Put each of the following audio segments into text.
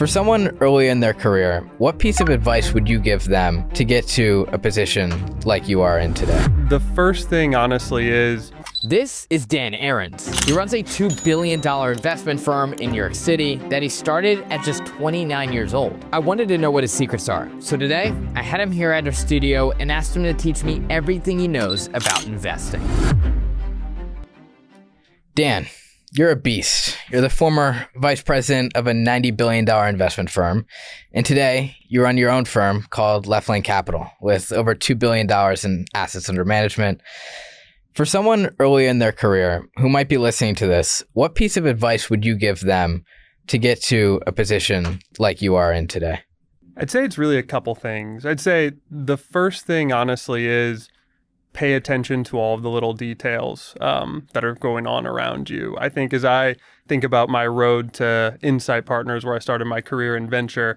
For someone early in their career, what piece of advice would you give them to get to a position like you are in today? The first thing, honestly, is... This is Dan Ahrens. He runs a $2 billion investment firm in New York City that he started at just 29 years old. I wanted to know what his secrets are. So today, I had him here at our studio and asked him to teach me everything he knows about investing. Dan, you're a beast. You're the former vice president of a $90 billion investment firm. And today, you run your own firm called Left Lane Capital with over $2 billion in assets under management. For someone early in their career who might be listening to this, what piece of advice would you give them to get to a position like you are in today? I'd say it's really a couple things. I'd say the first thing, honestly, is pay attention to all of the little details that are going on around you. I think as I think about my road to Insight Partners, where I started my career in venture,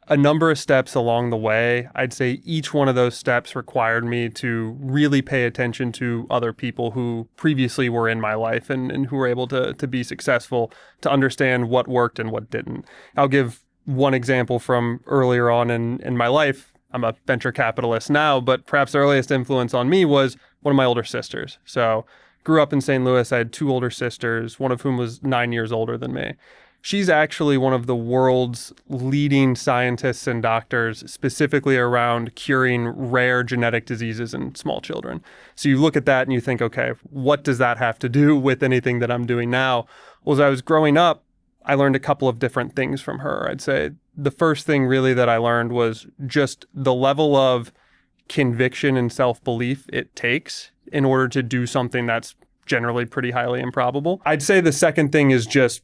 a number of steps along the way, I'd say each one of those steps required me to really pay attention to other people who previously were in my life and who were able to be successful, to understand what worked and what didn't. I'll give one example from earlier on in my life. I'm a venture capitalist now, but perhaps the earliest influence on me was one of my older sisters. So grew up in St. Louis. I had two older sisters, one of whom was 9 years older than me. She's actually one of the world's leading scientists and doctors, specifically around curing rare genetic diseases in small children. So you look at that and you think, okay, what does that have to do with anything that I'm doing now? Well, as I was growing up, I learned a couple of different things from her. I'd say the first thing really that I learned was just the level of conviction and self-belief it takes in order to do something that's generally pretty highly improbable. I'd say the second thing is just,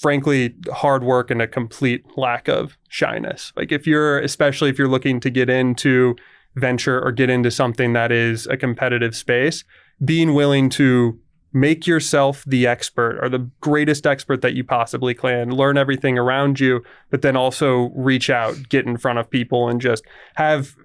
frankly, hard work and a complete lack of shyness. Like especially if you're looking to get into venture or get into something that is a competitive space, being willing to make yourself the expert or the greatest expert that you possibly can, learn everything around you, but then also reach out, get in front of people and just have,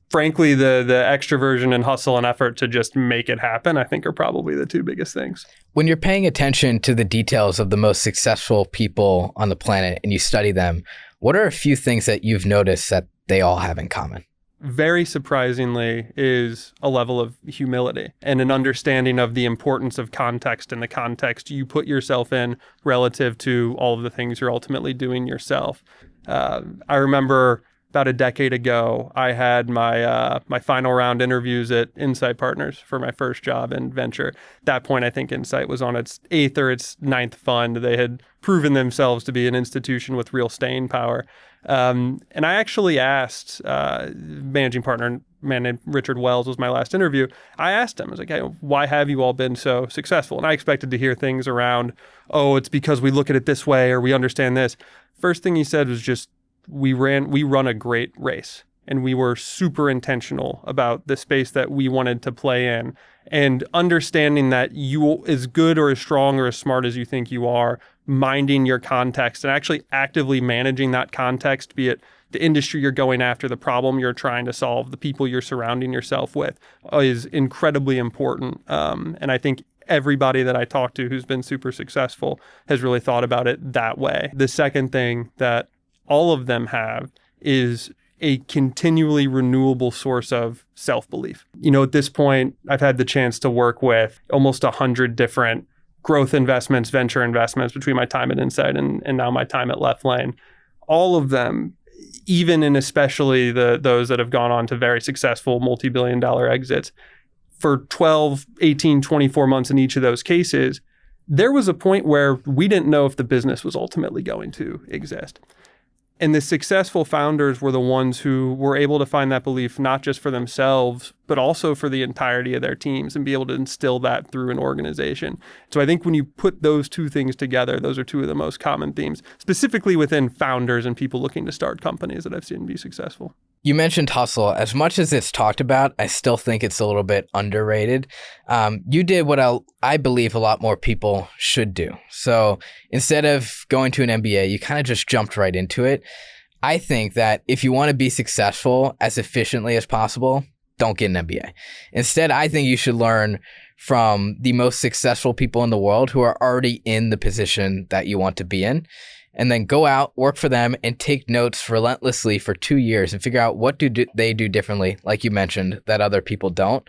frankly, the extroversion and hustle and effort to just make it happen, I think are probably the two biggest things. When you're paying attention to the details of the most successful people on the planet and you study them, what are a few things that you've noticed that they all have in common? Very surprisingly is a level of humility and an understanding of the importance of context and the context you put yourself in relative to all of the things you're ultimately doing yourself. I remember about a decade ago, I had my final round interviews at Insight Partners for my first job in venture. At that point, I think Insight was on its 8th or its 9th fund. They had proven themselves to be an institution with real staying power. And I actually asked managing partner, a man named Richard Wells was my last interview. I asked him, I was like, hey, why have you all been so successful? And I expected to hear things around, oh, it's because we look at it this way or we understand this. First thing he said was just, we run a great race and we were super intentional about the space that we wanted to play in, and understanding that you, as good or as strong or as smart as you think you are, minding your context and actually actively managing that context, be it the industry you're going after, the problem you're trying to solve, the people you're surrounding yourself with, is incredibly important. And I think everybody that I talk to who's been super successful has really thought about it that way. The second thing that all of them have is a continually renewable source of self-belief. You know, at this point, I've had the chance to work with almost 100 different growth investments, venture investments between my time at Insight and now my time at Left Lane. All of them, even and especially those that have gone on to very successful multi-billion dollar exits, for 12, 18, 24 months in each of those cases, there was a point where we didn't know if the business was ultimately going to exist. And the successful founders were the ones who were able to find that belief, not just for themselves, but also for the entirety of their teams, and be able to instill that through an organization. So I think when you put those two things together, those are two of the most common themes, specifically within founders and people looking to start companies that I've seen be successful. You mentioned hustle. As much as it's talked about, I still think it's a little bit underrated. You did what I believe a lot more people should do. So instead of going to an MBA, you kind of just jumped right into it. I think that if you want to be successful as efficiently as possible, don't get an MBA. Instead, I think you should learn from the most successful people in the world who are already in the position that you want to be in. and then go out, work for them, and take notes relentlessly for 2 years and figure out what they do differently, like you mentioned, that other people don't.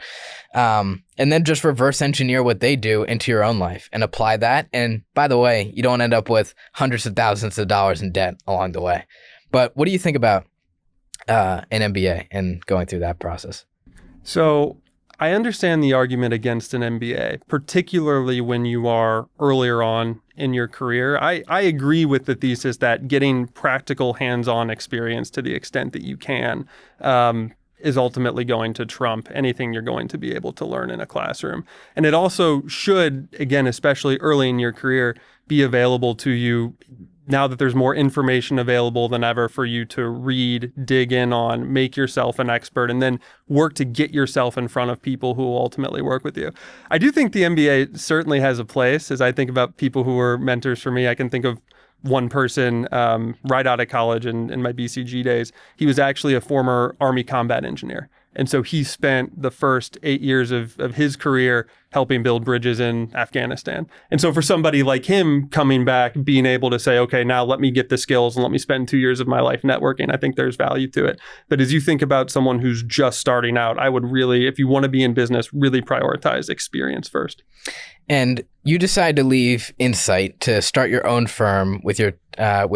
And then just reverse engineer what they do into your own life and apply that. And by the way, you don't end up with hundreds of thousands of dollars in debt along the way. But what do you think about an MBA and going through that process? So I understand the argument against an MBA, particularly when you are earlier on in your career. I agree with the thesis that getting practical hands-on experience to the extent that you can is ultimately going to trump anything you're going to be able to learn in a classroom. And it also should, again, especially early in your career, be available to you now that there's more information available than ever for you to read, dig in on, make yourself an expert, and then work to get yourself in front of people who will ultimately work with you. I do think the MBA certainly has a place. As I think about people who were mentors for me, I can think of one person right out of college in my BCG days. He was actually a former Army combat engineer. And so he spent the first 8 years of his career helping build bridges in Afghanistan. And so for somebody like him coming back, being able to say, okay, now let me get the skills and let me spend 2 years of my life networking, I think there's value to it. But as you think about someone who's just starting out, I would really, if you want to be in business, really prioritize experience first. And you decided to leave Insight to start your own firm with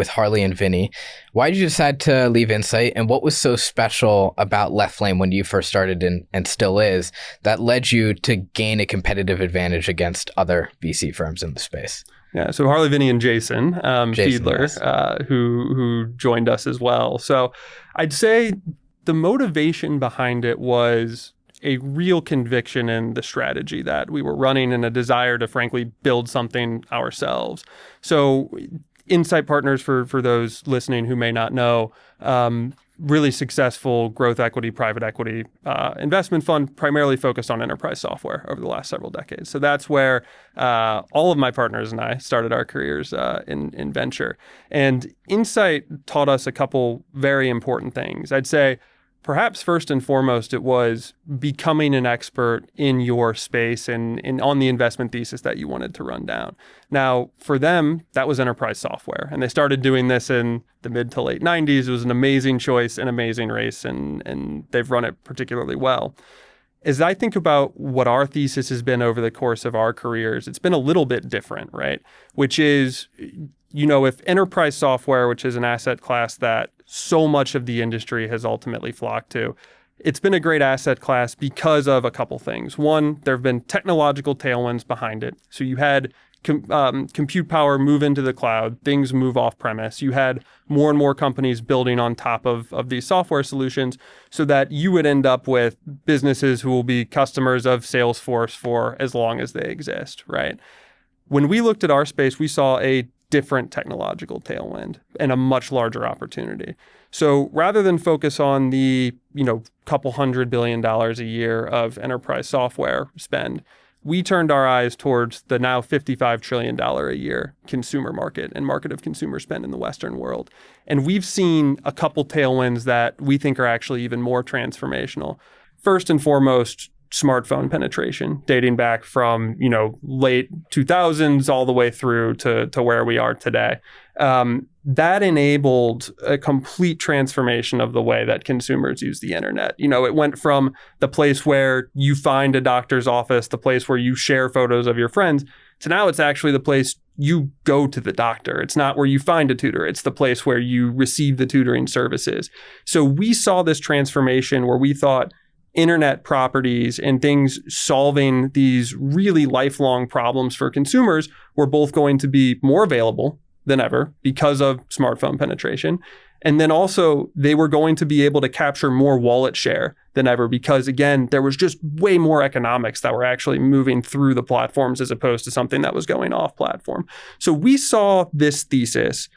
Harley and Vinny. Why did you decide to leave Insight, and what was so special about Left Lane when you first started and still is that led you to gain a competitive advantage against other VC firms in the space? Yeah, so Harley, Vinny, and Jason Fiedler, yes. who joined us as well. So I'd say the motivation behind it was a real conviction in the strategy that we were running and a desire to frankly build something ourselves. So Insight Partners, for those listening who may not know, really successful growth equity, private equity investment fund, primarily focused on enterprise software over the last several decades. So that's where all of my partners and I started our careers in venture. And Insight taught us a couple very important things. I'd say perhaps first and foremost, it was becoming an expert in your space and on the investment thesis that you wanted to run down. Now, for them, that was enterprise software. And they started doing this in the mid to late 90s. It was an amazing choice, an amazing race, and they've run it particularly well. As I think about what our thesis has been over the course of our careers, it's been a little bit different, right? Which is, if enterprise software, which is an asset class that so much of the industry has ultimately flocked to, it's been a great asset class because of a couple things. One, there have been technological tailwinds behind it. So you had compute power move into the cloud, things move off premise. You had more and more companies building on top of these software solutions so that you would end up with businesses who will be customers of Salesforce for as long as they exist, right? When we looked at our space, we saw a different technological tailwind and a much larger opportunity. So rather than focus on the, couple $100 billion a year of enterprise software spend, we turned our eyes towards the now $55 trillion a year consumer market and market of consumer spend in the Western world. And we've seen a couple tailwinds that we think are actually even more transformational. First and foremost, smartphone penetration, dating back from, late 2000s all the way through to where we are today. That enabled a complete transformation of the way that consumers use the internet. It went from the place where you find a doctor's office, the place where you share photos of your friends, to now it's actually the place you go to the doctor. It's not where you find a tutor. It's the place where you receive the tutoring services. So we saw this transformation where we thought internet properties and things solving these really lifelong problems for consumers were both going to be more available than ever because of smartphone penetration. And then also they were going to be able to capture more wallet share than ever because, again, there was just way more economics that were actually moving through the platforms as opposed to something that was going off platform. So we saw this thesis.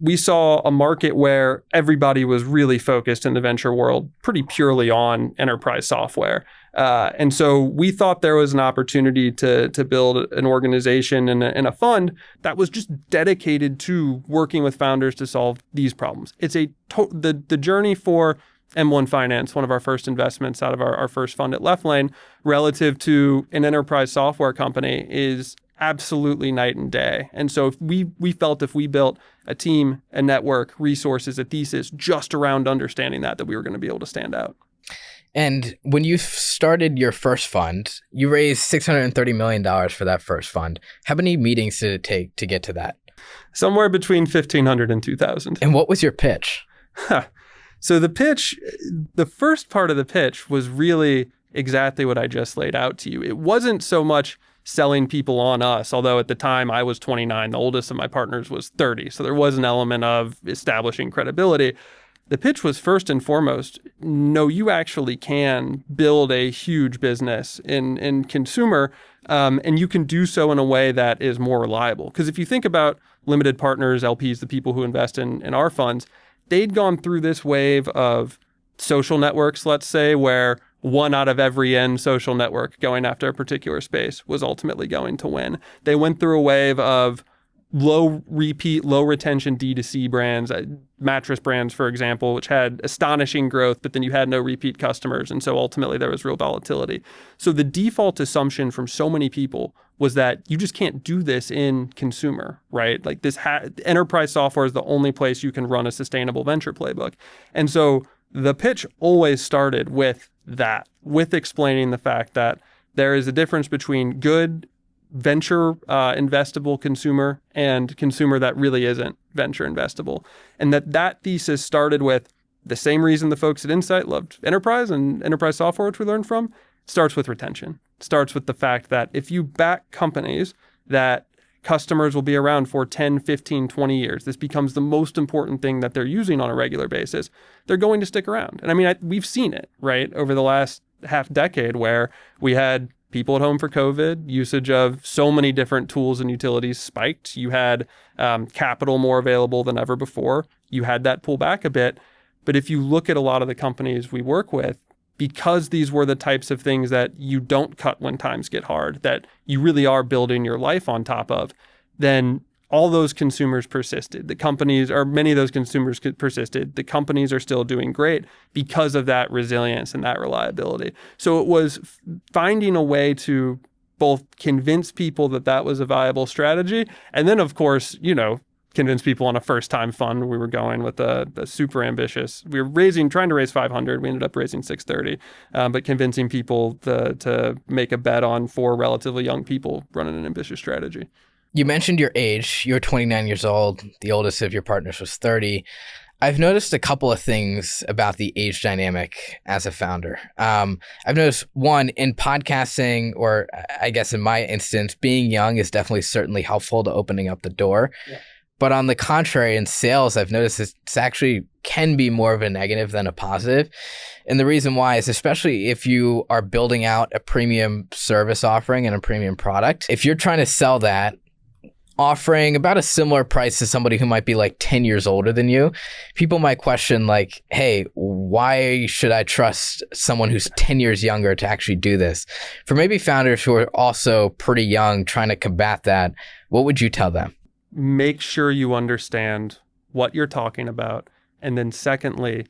We saw a market where everybody was really focused in the venture world pretty purely on enterprise software. And so we thought there was an opportunity to build an organization and a fund that was just dedicated to working with founders to solve these problems. It's the journey for M1 Finance, one of our first investments out of our first fund at Left Lane, relative to an enterprise software company is absolutely night and day. And so if we felt if we built a team, a network, resources, a thesis just around understanding that we were going to be able to stand out. And when you started your first fund, you raised $630 million for that first fund. How many meetings did it take to get to that? Somewhere between 1,500 and 2,000. And what was your pitch? So the pitch, the first part of the pitch was really exactly what I just laid out to you. It wasn't so much selling people on us, although at the time I was 29, the oldest of my partners was 30. So there was an element of establishing credibility. The pitch was first and foremost, no, you actually can build a huge business in consumer, and you can do so in a way that is more reliable. Because if you think about limited partners, LPs, the people who invest in our funds, they'd gone through this wave of social networks, let's say, where one out of every N social network going after a particular space was ultimately going to win. They went through a wave of low repeat, low retention D2C brands, mattress brands, for example, which had astonishing growth, but then you had no repeat customers. And so ultimately there was real volatility. So the default assumption from so many people was that you just can't do this in consumer, right? Like this enterprise software is the only place you can run a sustainable venture playbook. And so the pitch always started with that, with explaining the fact that there is a difference between good venture investable consumer and consumer that really isn't venture investable. And that thesis started with the same reason the folks at Insight loved enterprise and enterprise software, which we learned from, starts with retention. Starts with the fact that if you back companies that customers will be around for 10, 15, 20 years, this becomes the most important thing that they're using on a regular basis, they're going to stick around. And I mean, we've seen it, right, over the last half decade where we had people at home for COVID, usage of so many different tools and utilities spiked. You had capital more available than ever before. You had that pull back a bit. But if you look at a lot of the companies we work with, because these were the types of things that you don't cut when times get hard, that you really are building your life on top of, then all those consumers persisted. The companies, or many of those consumers persisted. The companies are still doing great because of that resilience and that reliability. So it was finding a way to both convince people that that was a viable strategy, and then, of course, convince people on a first-time fund. We were going with a super ambitious. We were trying to raise 500. We ended up raising 630, but convincing people to make a bet on 4 relatively young people running an ambitious strategy. You mentioned your age. You're 29 years old. The oldest of your partners was 30. I've noticed a couple of things about the age dynamic as a founder. I've noticed, one, in podcasting, or I guess in my instance, being young is definitely certainly helpful to opening up the door. Yeah. But on the contrary, in sales, I've noticed it's actually can be more of a negative than a positive. And the reason why is, especially if you are building out a premium service offering and a premium product, if you're trying to sell that, offering about a similar price to somebody who might be like 10 years older than you, people might question like, hey, why should I trust someone who's 10 years younger to actually do this? For maybe founders who are also pretty young trying to combat that, what would you tell them? Make sure you understand what you're talking about. And then secondly,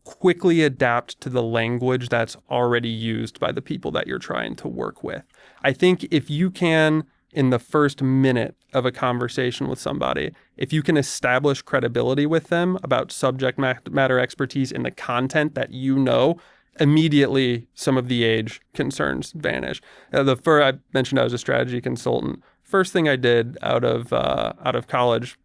quickly adapt to the language that's already used by the people that you're trying to work with. I think if you can, in the first minute of a conversation with somebody, if you can establish credibility with them about subject matter expertise in the content that immediately some of the age concerns vanish. I mentioned I was a strategy consultant. First thing I did out of college,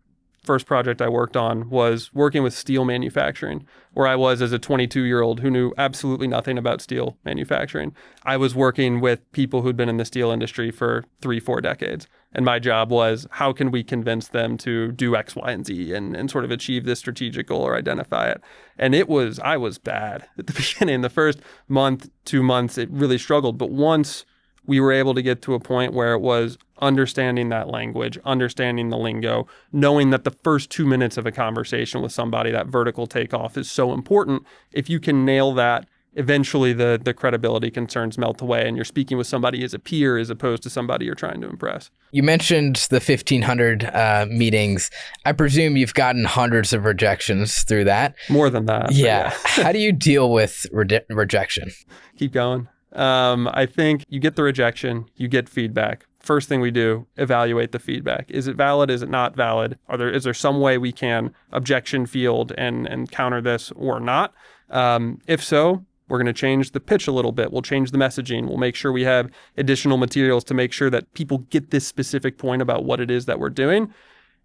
first project I worked on was working with steel manufacturing, where I was as a 22-year-old who knew absolutely nothing about steel manufacturing. I was working with people who'd been in the steel industry for 3-4 decades. And my job was, how can we convince them to do X, Y, and Z and sort of achieve this strategic goal or identify it? And I was bad at the beginning. The first month, 2 months, it really struggled. But once we were able to get to a point where it was understanding that language, understanding the lingo, knowing that the first 2 minutes of a conversation with somebody, that vertical takeoff is so important. If you can nail that, eventually the credibility concerns melt away and you're speaking with somebody as a peer as opposed to somebody you're trying to impress. You mentioned the 1,500 meetings. I presume you've gotten hundreds of rejections through that. More than that. Yeah. How do you deal with rejection? Keep going. I think you get the rejection, you get feedback. first thing we do, evaluate the feedback. Is it valid? Is it not valid? Is there some way we can objection field and counter this or not? If so, we're going to change the pitch a little bit. We'll change the messaging. We'll make sure we have additional materials to make sure that people get this specific point about what it is that we're doing.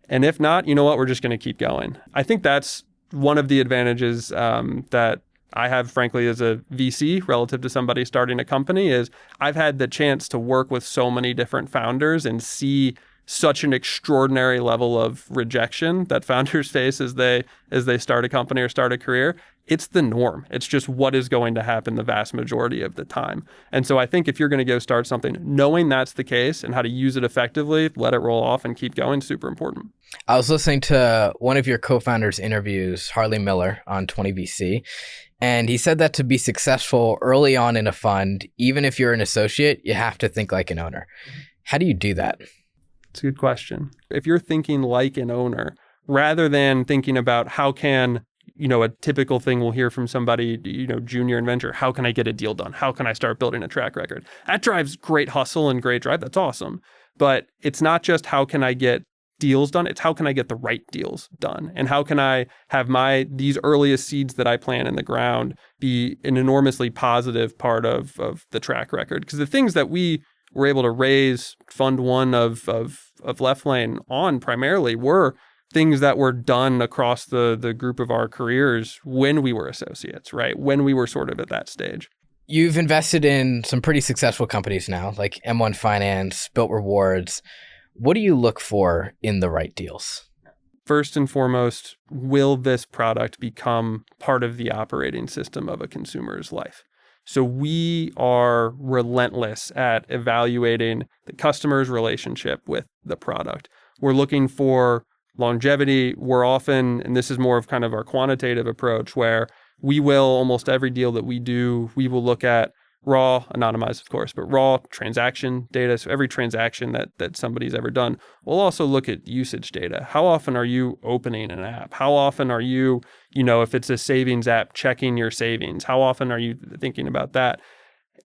And if not, you know what? We're just going to keep going. I think that's one of the advantages that I have, frankly, as a VC relative to somebody starting a company is I've had the chance to work with so many different founders and see such an extraordinary level of rejection that founders face as they start a company or start a career. It's the norm. It's just what is going to happen the vast majority of the time. And so I think if you're going to go start something, knowing that's the case and how to use it effectively, let it roll off and keep going, super important. I was listening to one of your co-founders' interviews, Harley Miller, on 20VC, and he said that to be successful early on in a fund, even if you're an associate, you have to think like an owner. How do you do that? It's a good question. If you're thinking like an owner, rather than thinking about how can, a typical thing we'll hear from somebody, junior in venture, how can I get a deal done? How can I start building a track record? That drives great hustle and great drive. That's awesome. But it's not just how can I get deals done, it's how can I get the right deals done? And how can I have these earliest seeds that I plant in the ground be an enormously positive part of the track record? Because the things that we were able to raise Fund 1 of Left Lane on primarily were things that were done across the group of our careers when we were associates, right? When we were sort of at that stage. You've invested in some pretty successful companies now, like M1 Finance, Built Rewards. What do you look for in the right deals? First and foremost, will this product become part of the operating system of a consumer's life? So we are relentless at evaluating the customer's relationship with the product. We're looking for longevity. We're often, and this is more of kind of our quantitative approach, where we will, almost every deal that we do, we will look at raw, anonymized, of course, but raw transaction data. So every transaction that somebody's ever done. We'll also look at usage data. How often are you opening an app? How often are you, if it's a savings app, checking your savings? How often are you thinking about that?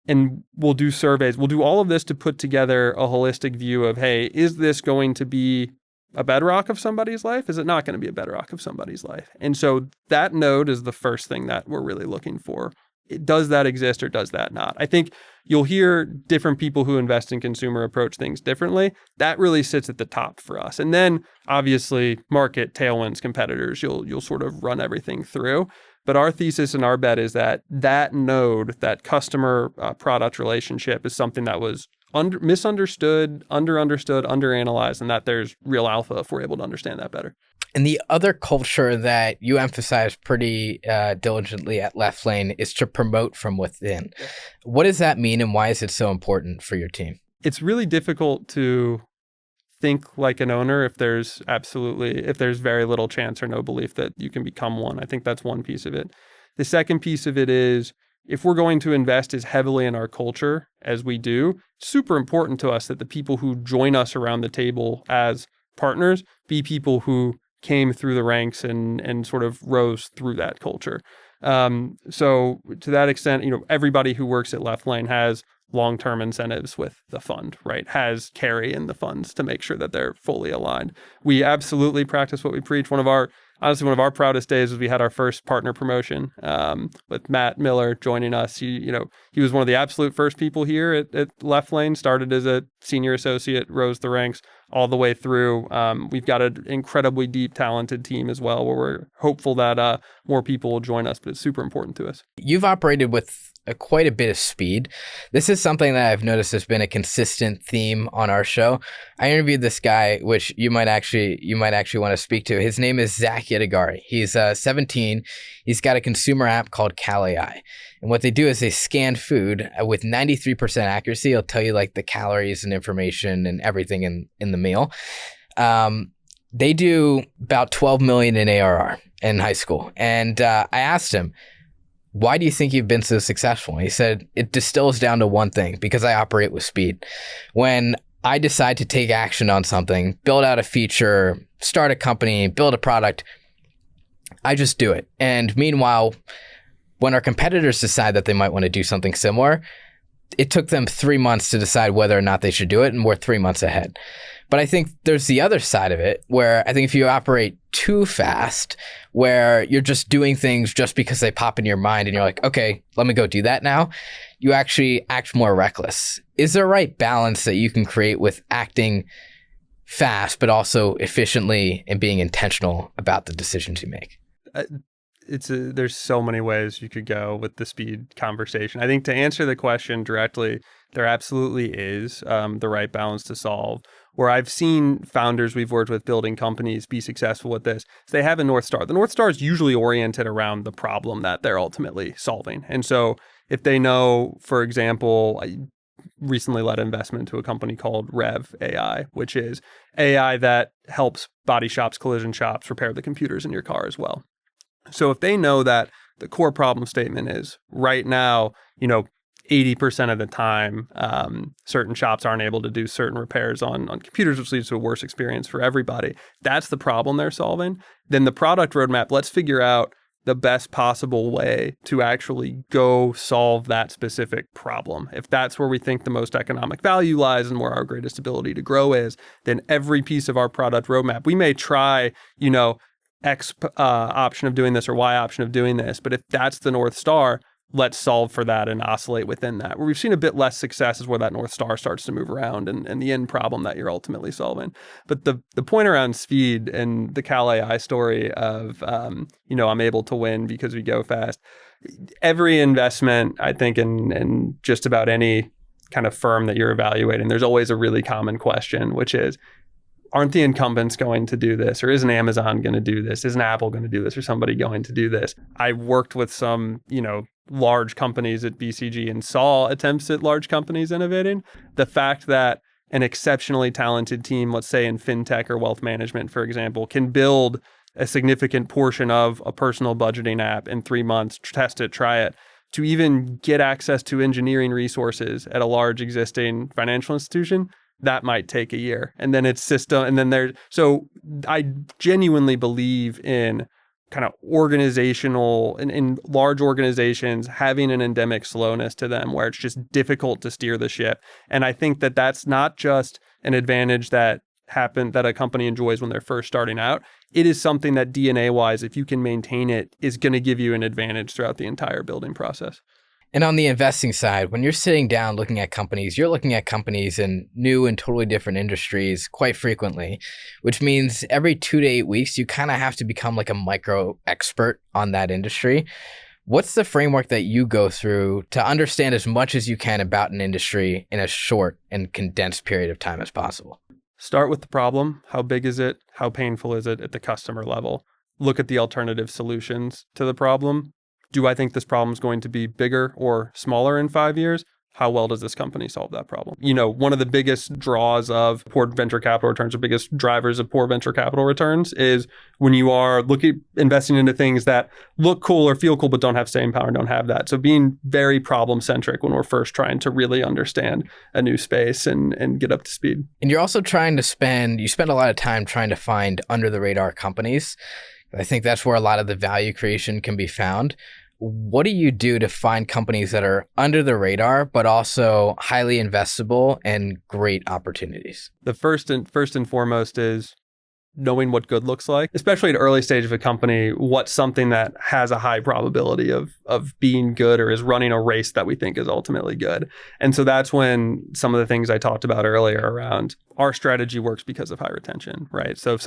And we'll do surveys. We'll do all of this to put together a holistic view of, hey, is this going to be a bedrock of somebody's life? Is it not going to be a bedrock of somebody's life? And so that node is the first thing that we're really looking for. Does that exist or does that not? I think you'll hear different people who invest in consumer approach things differently. That really sits at the top for us. And then obviously market tailwinds, competitors, you'll sort of run everything through. But our thesis and our bet is that node, that customer product relationship is something that was misunderstood, understood, underanalyzed, and that there's real alpha if we're able to understand that better. And the other culture that you emphasize pretty diligently at Left Lane is to promote from within. What does that mean and why is it so important for your team? It's really difficult to think like an owner if there's very little chance or no belief that you can become one. I think that's one piece of it. The second piece of it is if we're going to invest as heavily in our culture as we do, it's super important to us that the people who join us around the table as partners be people who came through the ranks and sort of rose through that culture. So to that extent, everybody who works at Left Lane has long-term incentives with the fund, right? Has carry in the funds to make sure that they're fully aligned. We absolutely practice what we preach. One of our proudest days was we had our first partner promotion with Matt Miller joining us. He was one of the absolute first people here at Left Lane, started as a senior associate, rose the ranks all the way through. We've got an incredibly deep, talented team as well, where we're hopeful that more people will join us, but it's super important to us. You've operated with quite a bit of speed. This is something that I've noticed has been a consistent theme on our show. I interviewed this guy, which you might actually want to speak to. His name is Zach Yadagari. He's 17. He's got a consumer app called CalAI. And what they do is they scan food with 93% accuracy. It'll tell you like the calories and information and everything in the meal. They do about 12 million in ARR in high school. And I asked him, why do you think you've been so successful? And he said, it distills down to one thing, because I operate with speed. When I decide to take action on something, build out a feature, start a company, build a product, I just do it. And meanwhile, when our competitors decide that they might want to do something similar, it took them 3 months to decide whether or not they should do it, and we're 3 months ahead. But I think there's the other side of it, where I think if you operate too fast, where you're just doing things just because they pop in your mind and you're like, okay, let me go do that now, you actually act more reckless. Is there a right balance that you can create with acting fast, but also efficiently and being intentional about the decisions you make? There's so many ways you could go with the speed conversation. I think to answer the question directly, there absolutely is the right balance to solve. Where I've seen founders we've worked with building companies be successful with this, is they have a North Star. The North Star is usually oriented around the problem that they're ultimately solving. And so if they know, for example, I recently led investment into a company called Rev AI, which is AI that helps body shops, collision shops repair the computers in your car as well. So if they know that the core problem statement is right now, 80% of the time, certain shops aren't able to do certain repairs on computers, which leads to a worse experience for everybody. That's the problem they're solving. Then the product roadmap, let's figure out the best possible way to actually go solve that specific problem. If that's where we think the most economic value lies and where our greatest ability to grow is, then every piece of our product roadmap, we may try, X option of doing this or Y option of doing this. But if that's the North Star, let's solve for that and oscillate within that. Where we've seen a bit less success is where that North Star starts to move around and the end problem that you're ultimately solving. But the point around speed and the Cal AI story of, I'm able to win because we go fast. Every investment, I think, in just about any kind of firm that you're evaluating, there's always a really common question, which is, aren't the incumbents going to do this? Or isn't Amazon going to do this? Isn't Apple going to do this? Or somebody going to do this? I worked with some, large companies at BCG and saw attempts at large companies innovating. The fact that an exceptionally talented team, let's say in fintech or wealth management, for example, can build a significant portion of a personal budgeting app in 3 months, test it, try it, to even get access to engineering resources at a large existing financial institution, that might take a year. And then it's system, and then so I genuinely believe in kind of organizational, in large organizations, having an endemic slowness to them where it's just difficult to steer the ship. And I think that that's not just an advantage that a company enjoys when they're first starting out. It is something that DNA wise, if you can maintain it, is going to give you an advantage throughout the entire building process. And on the investing side, when you're sitting down looking at companies, you're looking at companies in new and totally different industries quite frequently, which means every 2 to 8 weeks, you kind of have to become like a micro expert on that industry. What's the framework that you go through to understand as much as you can about an industry in a short and condensed period of time as possible? Start with the problem. How big is it? How painful is it at the customer level? Look at the alternative solutions to the problem. Do I think this problem is going to be bigger or smaller in 5 years? How well does this company solve that problem? One of the biggest draws of poor venture capital returns, or biggest drivers of poor venture capital returns, is when you are investing into things that look cool or feel cool, but don't have staying power and don't have that. So being very problem centric when we're first trying to really understand a new space and get up to speed. And you're also you spend a lot of time trying to find under the radar companies. I think that's where a lot of the value creation can be found. What do you do to find companies that are under the radar, but also highly investable and great opportunities? The first and foremost is knowing what good looks like, especially at early stage of a company. What's something that has a high probability of being good or is running a race that we think is ultimately good. And so that's when some of the things I talked about earlier around our strategy works because of high retention, right? So if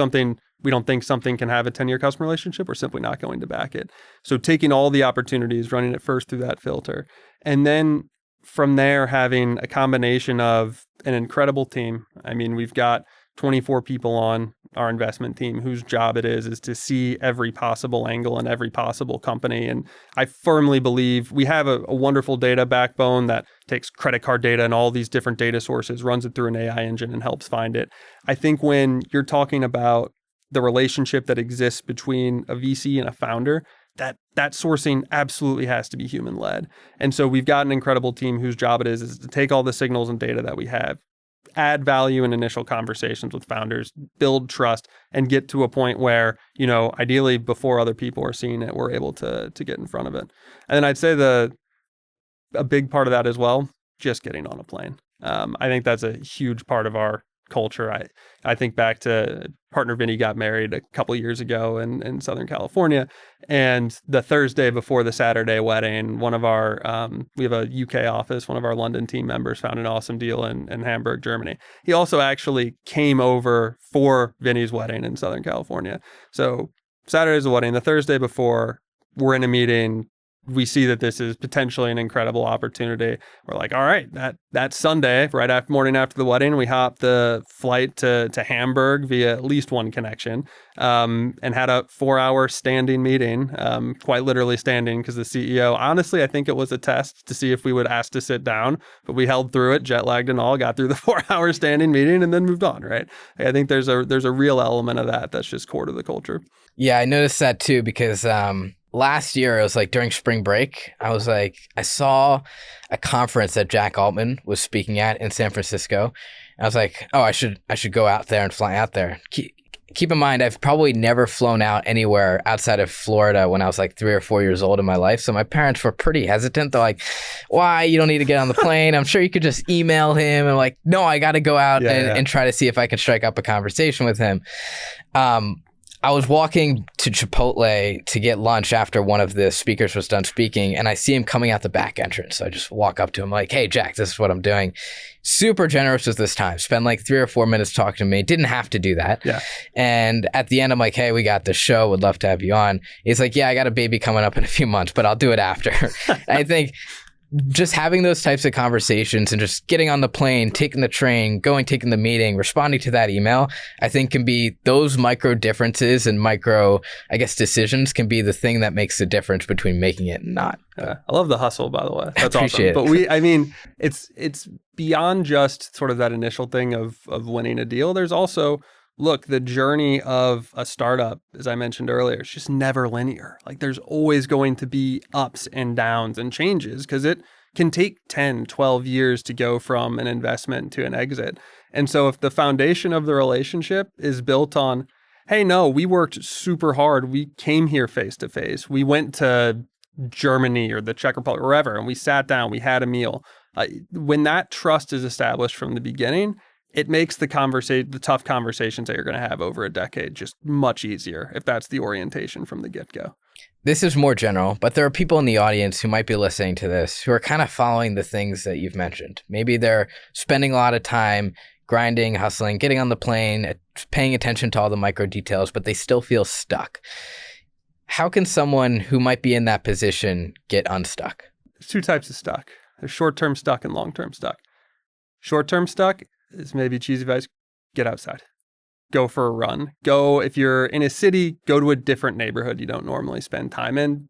we don't think something can have a 10-year customer relationship, we're simply not going to back it. So taking all the opportunities, running it first through that filter, and then from there having a combination of an incredible team. I mean, we've got 24 people on our investment team whose job it is to see every possible angle in every possible company. And I firmly believe we have a wonderful data backbone that takes credit card data and all these different data sources, runs it through an AI engine and helps find it. I think when you're talking about the relationship that exists between a VC and a founder, that sourcing absolutely has to be human-led. And so we've got an incredible team whose job it is to take all the signals and data that we have, add value in initial conversations with founders, build trust, and get to a point where, ideally before other people are seeing it, we're able to get in front of it. And then I'd say a big part of that as well just getting on a plane. I think that's a huge part of our culture. I think back to partner Vinny got married a couple years ago in Southern California, and the Thursday before the Saturday wedding, one of our we have a UK office, one of our London team members found an awesome deal in Hamburg, Germany. He also actually came over for Vinny's wedding in Southern California. So Saturday's the wedding. The Thursday before, we're in a meeting. We see that this is potentially an incredible opportunity. We're like, all right, that Sunday, right after morning after the wedding, we hop the flight to Hamburg via at least one connection, and had a 4-hour standing meeting, quite literally standing, because the CEO, honestly, I think it was a test to see if we would ask to sit down, but we held through it, jet lagged and all, got through the 4-hour standing meeting and then moved on, right? I think there's a real element of that's just core to the culture. Yeah, I noticed that too, because last year, it was like during spring break, I saw a conference that Jack Altman was speaking at in San Francisco. And I was like, oh, I should go out there and fly out there. Keep in mind, I've probably never flown out anywhere outside of Florida when I was like 3 or 4 years old in my life. So my parents were pretty hesitant. They're like, why? You don't need to get on the plane. I'm sure you could just email him. And like, no, I got to go out and try to see if I can strike up a conversation with him. I was walking to Chipotle to get lunch after one of the speakers was done speaking, and I see him coming out the back entrance. So I just walk up to him like, hey, Jack, this is what I'm doing. Super generous with this time. Spend like 3 or 4 minutes talking to me. Didn't have to do that. Yeah. And at the end, I'm like, hey, we got this show. Would love to have you on. He's like, yeah, I got a baby coming up in a few months, but I'll do it after. I think just having those types of conversations and just getting on the plane, taking the train, taking the meeting, responding to that email, I think can be those micro differences and micro, I guess, decisions can be the thing that makes the difference between making it and not. Yeah. I love the hustle, by the way. That's Appreciate awesome. it. But it's beyond just sort of that initial thing of winning a deal. There's also, look, the journey of a startup, as I mentioned earlier, it's just never linear. Like there's always going to be ups and downs and changes because it can take 10, 12 years to go from an investment to an exit. And so if the foundation of the relationship is built on, hey, no, we worked super hard. We came here face to face. We went to Germany or the Czech Republic, wherever, and we sat down, we had a meal. When that trust is established from the beginning, it makes the tough conversations that you're going to have over a decade just much easier if that's the orientation from the get-go. This is more general, but there are people in the audience who might be listening to this who are kind of following the things that you've mentioned. Maybe they're spending a lot of time grinding, hustling, getting on the plane, paying attention to all the micro details, but they still feel stuck. How can someone who might be in that position get unstuck? There's 2 types of stuck. There's short-term stuck and long-term stuck. Short-term stuck is maybe cheesy advice. Get outside. Go for a run. If you're in a city, go to a different neighborhood you don't normally spend time in.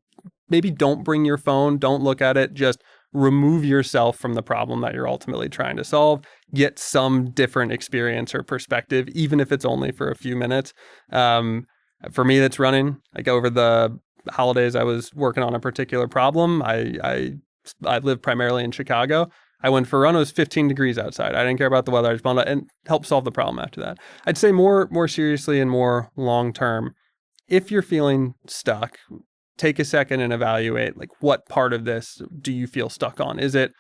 Maybe don't bring your phone. Don't look at it. Just remove yourself from the problem that you're ultimately trying to solve. Get some different experience or perspective, even if it's only for a few minutes. For me, that's running. Like over the holidays, I was working on a particular problem. I live primarily in Chicago. I went for a run. It was 15 degrees outside. I didn't care about the weather. I just wanted to help solve the problem after that. I'd say more seriously and more long term, if you're feeling stuck, take a second and evaluate, like, what part of this do you feel stuck on? Is it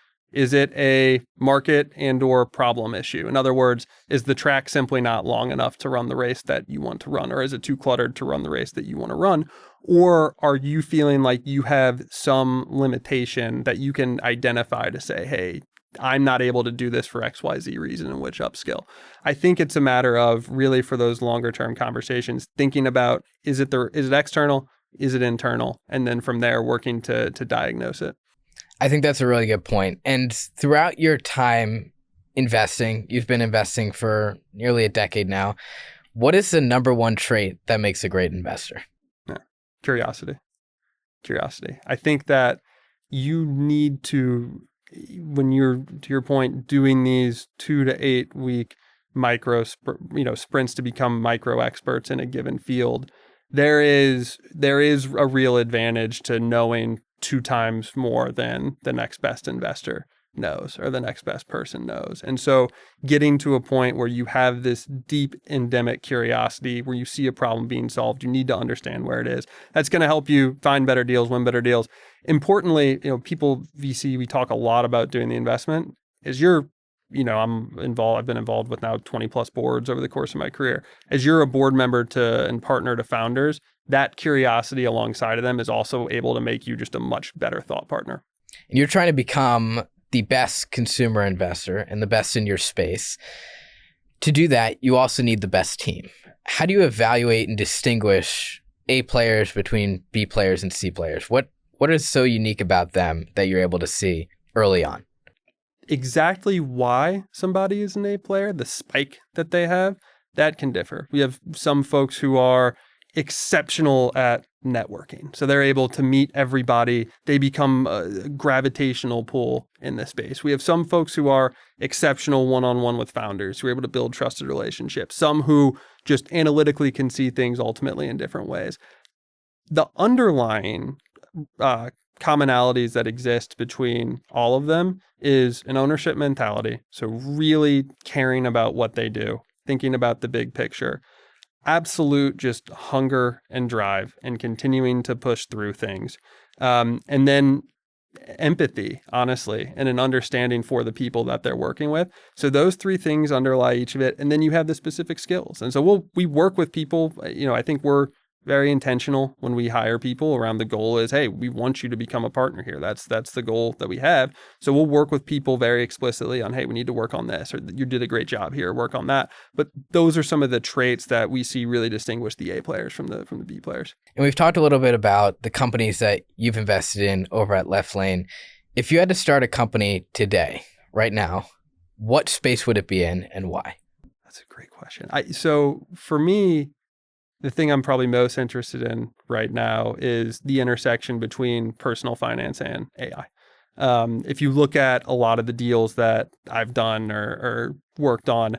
a market and or problem issue? In other words, is the track simply not long enough to run the race that you want to run? Or is it too cluttered to run the race that you want to run? Or are you feeling like you have some limitation that you can identify to say, hey, I'm not able to do this for XYZ reason, in which upskill? I think it's a matter of really, for those longer term conversations, thinking about, is it external? Is it internal? And then from there, working to diagnose it. I think that's a really good point. And throughout your time investing, you've been investing for nearly a decade now. What is the number one trait that makes a great investor? Curiosity. I think that you need to, when you're, to your point, doing these 2 to 8 week micro sprints to become micro experts in a given field, there is a real advantage to knowing 2 times more than the next best investor knows or the next best person knows. And so getting to a point where you have this deep endemic curiosity, where you see a problem being solved, you need to understand where it is. That's going to help you find better deals, win better deals. Importantly, people, VC, we talk a lot about doing the investment. as you're, I've been involved with now 20 plus boards over the course of my career. As you're a board member and partner to founders, that curiosity alongside of them is also able to make you just a much better thought partner. And you're trying to become the best consumer investor and the best in your space. To do that, you also need the best team. How do you evaluate and distinguish A players between B players and C players? What is so unique about them that you're able to see early on? Exactly why somebody is an A player, the spike that they have, that can differ. We have some folks who are exceptional at networking. So they're able to meet everybody. They become a gravitational pull in this space. We have some folks who are exceptional one-on-one with founders, who are able to build trusted relationships. Some who just analytically can see things ultimately in different ways. The underlying commonalities that exist between all of them is an ownership mentality. So really caring about what they do, thinking about the big picture, absolute just hunger and drive and continuing to push through things. And then empathy, honestly, and an understanding for the people that they're working with. So those three things underlie each of it. And then you have the specific skills. And so we work with people, I think we're very intentional when we hire people around the goal is, hey, we want you to become a partner here. That's the goal that we have. So we'll work with people very explicitly on, hey, we need to work on this, or you did a great job here, work on that. But those are some of the traits that we see really distinguish the A players from the B players. And we've talked a little bit about the companies that you've invested in over at Left Lane. If you had to start a company today, right now, what space would it be in and why? That's a great question. So for me, the thing I'm probably most interested in right now is the intersection between personal finance and AI. If you look at a lot of the deals that I've done or worked on,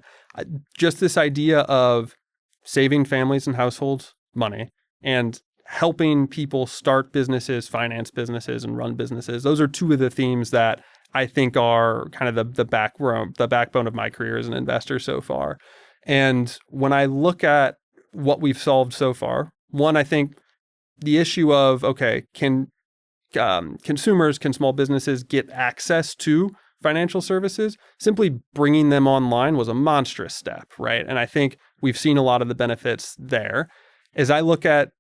just this idea of saving families and households money and helping people start businesses, finance businesses, and run businesses. Those are two of the themes that I think are kind of the backbone of my career as an investor so far. And when I look at what we've solved so far, one, I think the issue of, okay, can small businesses get access to financial services? Simply bringing them online was a monstrous step, right? And I think we've seen a lot of the benefits there. As I look at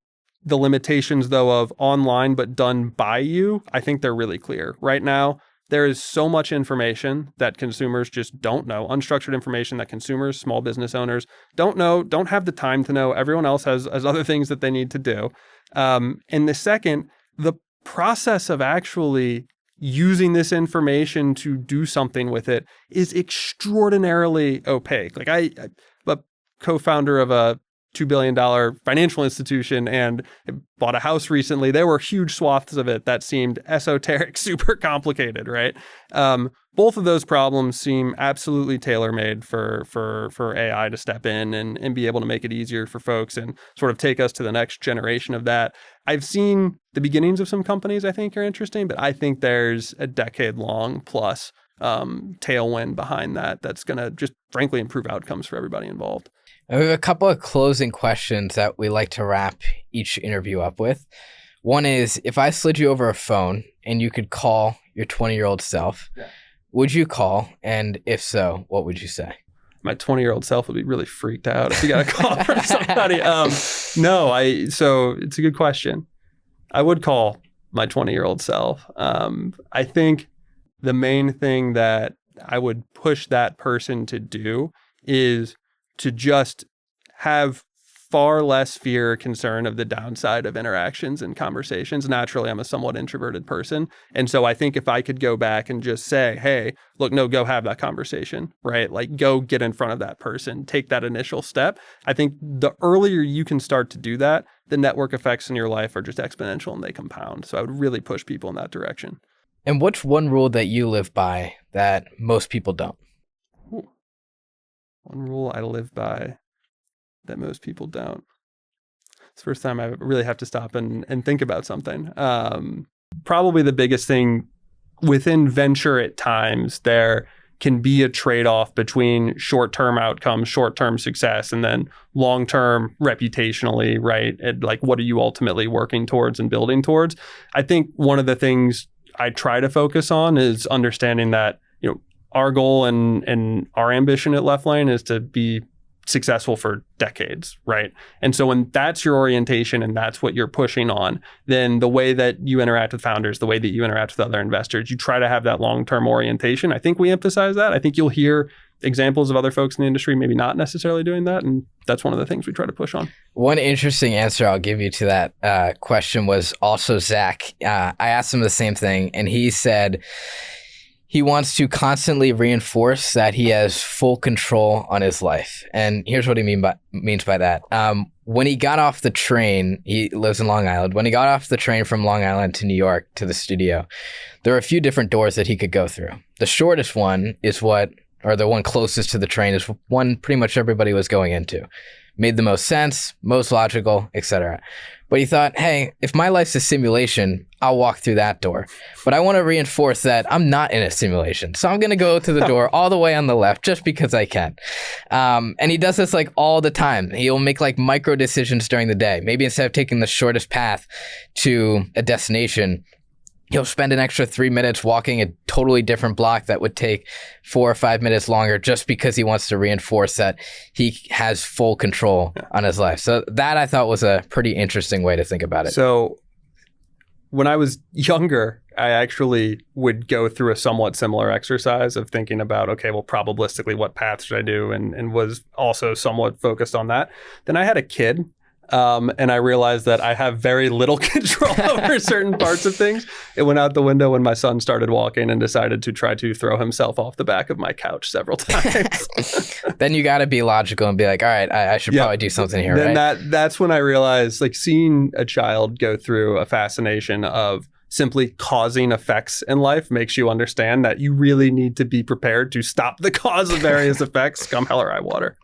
the limitations, though, of online but done by you, I think they're really clear. Right now, there is so much information that consumers just don't know, unstructured information that consumers, small business owners don't know, don't have the time to know. Everyone else has other things that they need to do. And the second, the process of actually using this information to do something with it is extraordinarily opaque. Like I'm a co-founder of a $2 billion financial institution and bought a house recently. There were huge swaths of it that seemed esoteric, super complicated, right? Both of those problems seem absolutely tailor-made for AI to step in and be able to make it easier for folks and sort of take us to the next generation of that. I've seen the beginnings of some companies I think are interesting, but I think there's a decade-long plus tailwind behind that's going to just frankly improve outcomes for everybody involved. And we have a couple of closing questions that we like to wrap each interview up with. One is, if I slid you over a phone and you could call your 20-year-old self, would you call? And if so, what would you say? My 20-year-old self would be really freaked out if you got a call from somebody. So it's a good question. I would call my 20-year-old self. I think the main thing that I would push that person to do is to just have far less fear or concern of the downside of interactions and conversations. Naturally, I'm a somewhat introverted person. And so I think if I could go back and just say, hey, look, no, go have that conversation, right? Like go get in front of that person, take that initial step. I think the earlier you can start to do that, the network effects in your life are just exponential and they compound. So I would really push people in that direction. And what's one rule that you live by that most people don't? One rule I live by that most people don't. It's the first time I really have to stop and think about something. Probably the biggest thing within venture at times, there can be a trade-off between short-term outcomes, short-term success, and then long-term reputationally, right? And like, what are you ultimately working towards and building towards? I think one of the things I try to focus on is understanding that, our goal and our ambition at Left Lane is to be successful for decades, right? And so when that's your orientation and that's what you're pushing on, then the way that you interact with founders, the way that you interact with other investors, you try to have that long-term orientation. I think we emphasize that. I think you'll hear examples of other folks in the industry maybe not necessarily doing that, and that's one of the things we try to push on. One interesting answer I'll give you to that question was also Zach. I asked him the same thing, and he said he wants to constantly reinforce that he has full control on his life. And here's what he means by that. When he got off the train, he lives in Long Island. When he got off the train from Long Island to New York to the studio, there were a few different doors that he could go through. The shortest one is the one closest to the train is one pretty much everybody was going into. Made the most sense, most logical, etc. But he thought, hey, if my life's a simulation, I'll walk through that door. But I want to reinforce that I'm not in a simulation. So I'm going to go to the door all the way on the left just because I can. And he does this like all the time. He'll make like micro decisions during the day. Maybe instead of taking the shortest path to a destination, he'll spend an extra 3 minutes walking a totally different block that would take 4 or 5 minutes longer just because he wants to reinforce that he has full control on his life. So that I thought was a pretty interesting way to think about it. So when I was younger, I actually would go through a somewhat similar exercise of thinking about, okay, well, probabilistically, what path should I do? And was also somewhat focused on that. Then I had a kid. And I realized that I have very little control over certain parts of things. It went out the window when my son started walking and decided to try to throw himself off the back of my couch several times. Then you got to be logical and be like, all right, I should probably do something here, then right? That's when I realized, like, seeing a child go through a fascination of simply causing effects in life makes you understand that you really need to be prepared to stop the cause of various effects, come hell or high water.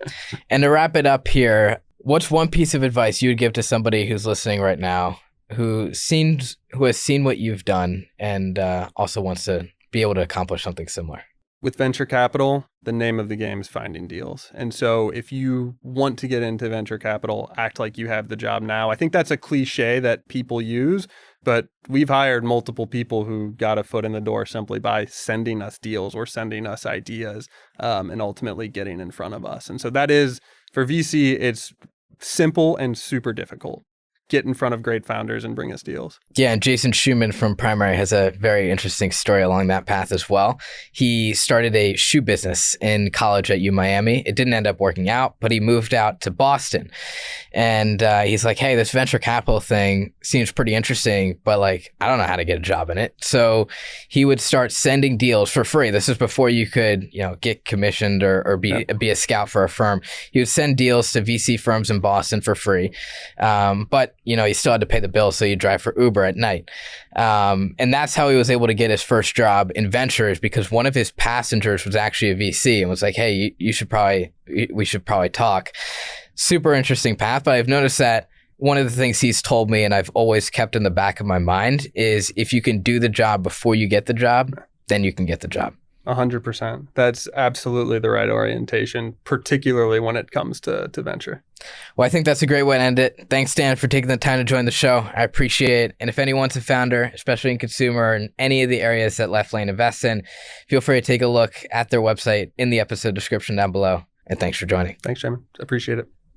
And to wrap it up here, what's one piece of advice you would give to somebody who's listening right now, who has seen what you've done and also wants to be able to accomplish something similar? With venture capital, the name of the game is finding deals. And so if you want to get into venture capital, act like you have the job now. I think that's a cliche that people use, but we've hired multiple people who got a foot in the door simply by sending us deals or sending us ideas and ultimately getting in front of us. And so that is, for VC, it's simple and super difficult. Get in front of great founders and bring us deals. Yeah, and Jason Schumann from Primary has a very interesting story along that path as well. He started a shoe business in college at UMiami. It didn't end up working out, but he moved out to Boston. And he's like, hey, this venture capital thing seems pretty interesting, but like, I don't know how to get a job in it. So he would start sending deals for free. This is before you could, get commissioned or be a scout for a firm. He would send deals to VC firms in Boston for free. But he still had to pay the bill, so you drive for Uber at night. And that's how he was able to get his first job in ventures, because one of his passengers was actually a VC and was like, hey, we should probably talk. Super interesting path. But I've noticed that one of the things he's told me, and I've always kept in the back of my mind, is if you can do the job before you get the job, then you can get the job. 100%. That's absolutely the right orientation, particularly when it comes to venture. Well, I think that's a great way to end it. Thanks, Dan, for taking the time to join the show. I appreciate it. And if anyone's a founder, especially in consumer and any of the areas that Left Lane invests in, feel free to take a look at their website in the episode description down below. And thanks for joining. Thanks, Shamus. Appreciate it.